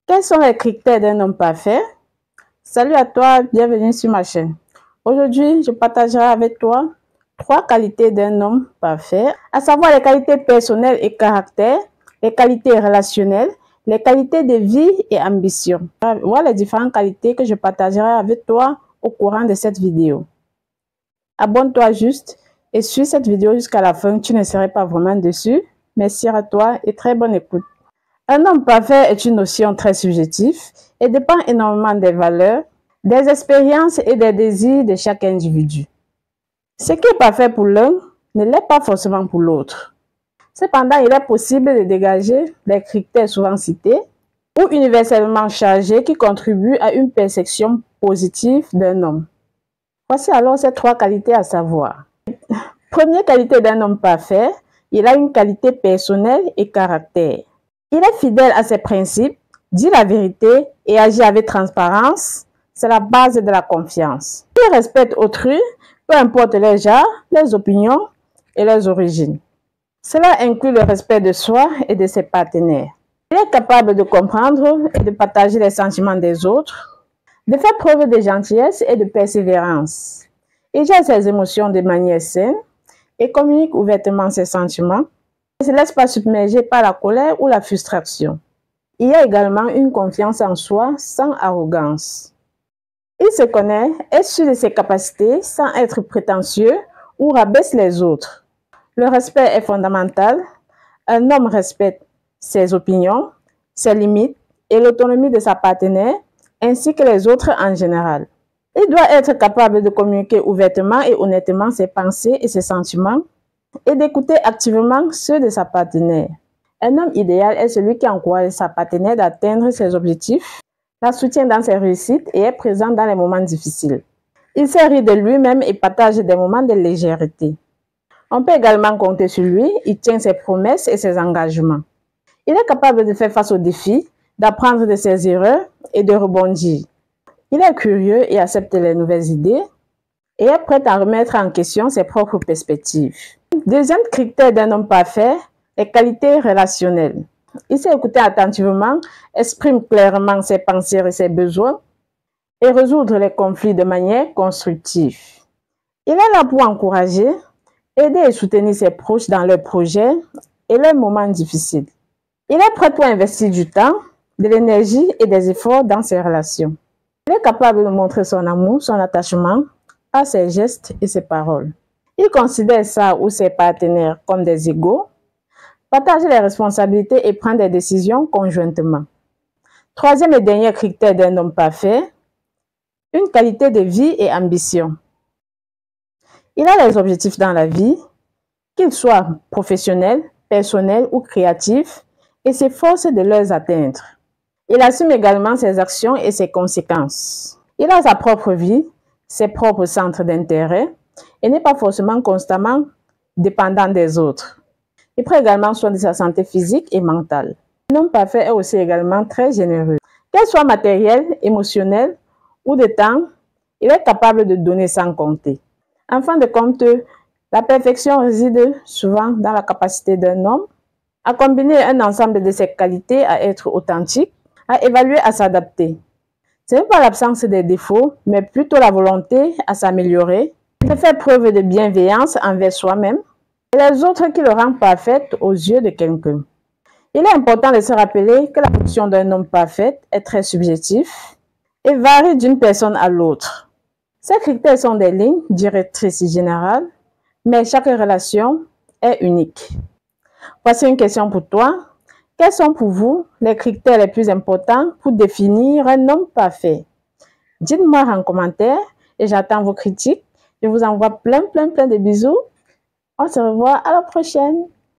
Quels sont les critères d'un homme parfait? Salut à toi, bienvenue sur ma chaîne. Aujourd'hui, je partagerai avec toi 3 qualités d'un homme parfait, à savoir les qualités personnelles et caractère, les qualités relationnelles, les qualités de vie et ambition. Voilà les différentes qualités que je partagerai avec toi au courant de cette vidéo. Abonne-toi juste et suis cette vidéo jusqu'à la fin, tu ne serais pas vraiment déçu. Merci à toi et très bonne écoute. Un homme parfait est une notion très subjective et dépend énormément des valeurs, des expériences et des désirs de chaque individu. Ce qui est parfait pour l'un ne l'est pas forcément pour l'autre. Cependant, il est possible de dégager des critères souvent cités ou universellement chargés qui contribuent à une perception positive d'un homme. Voici alors ces 3 qualités à savoir. Première qualité d'un homme parfait, il a une qualité personnelle et caractère. Il est fidèle à ses principes, dit la vérité et agit avec transparence. C'est la base de la confiance. Il respecte autrui, peu importe les genres, les opinions et les origines. Cela inclut le respect de soi et de ses partenaires. Il est capable de comprendre et de partager les sentiments des autres, de faire preuve de gentillesse et de persévérance. Il gère ses émotions de manière saine et communique ouvertement ses sentiments. Il ne se laisse pas submerger par la colère ou la frustration. Il y a également une confiance en soi sans arrogance. Il se connaît, est sûr de ses capacités sans être prétentieux ou rabaisse les autres. Le respect est fondamental. Un homme respecte ses opinions, ses limites et l'autonomie de sa partenaire ainsi que les autres en général. Il doit être capable de communiquer ouvertement et honnêtement ses pensées et ses sentiments et d'écouter activement ceux de sa partenaire. Un homme idéal est celui qui encourage sa partenaire d'atteindre ses objectifs, la soutient dans ses réussites et est présent dans les moments difficiles. Il sait rire de lui-même et partage des moments de légèreté. On peut également compter sur lui, il tient ses promesses et ses engagements. Il est capable de faire face aux défis, d'apprendre de ses erreurs et de rebondir. Il est curieux et accepte les nouvelles idées et est prêt à remettre en question ses propres perspectives. Deuxième critère d'un homme parfait, les qualités relationnelles. Il sait écouter attentivement, exprime clairement ses pensées et ses besoins et résoudre les conflits de manière constructive. Il est là pour encourager, aider et soutenir ses proches dans leurs projets et leurs moments difficiles. Il est prêt pour investir du temps, de l'énergie et des efforts dans ses relations. Il est capable de montrer son amour, son attachement à ses gestes et ses paroles. Il considère sa ou ses partenaires comme des égaux, partage les responsabilités et prend des décisions conjointement. Troisième et dernier critère d'un homme parfait, une qualité de vie et ambition. Il a les objectifs dans la vie, qu'ils soient professionnels, personnels ou créatifs, et s'efforce de les atteindre. Il assume également ses actions et ses conséquences. Il a sa propre vie, ses propres centres d'intérêt, et n'est pas forcément constamment dépendant des autres. Il prend également soin de sa santé physique et mentale. Un homme parfait est aussi également très généreux. Qu'elle soit matériel, émotionnel ou de temps, il est capable de donner sans compter. En fin de compte, la perfection réside souvent dans la capacité d'un homme à combiner un ensemble de ses qualités à être authentique, à évaluer, à s'adapter. Ce n'est pas l'absence des défauts, mais plutôt la volonté à s'améliorer, de faire preuve de bienveillance envers soi-même et les autres qui le rendent parfaite aux yeux de quelqu'un. Il est important de se rappeler que la notion d'un homme parfait est très subjective et varie d'une personne à l'autre. Ces critères sont des lignes directrices générales, mais chaque relation est unique. Voici une question pour toi. Quels sont pour vous les critères les plus importants pour définir un homme parfait? Dites-moi en commentaire et j'attends vos critiques. Je vous envoie plein de bisous. On se revoit à la prochaine.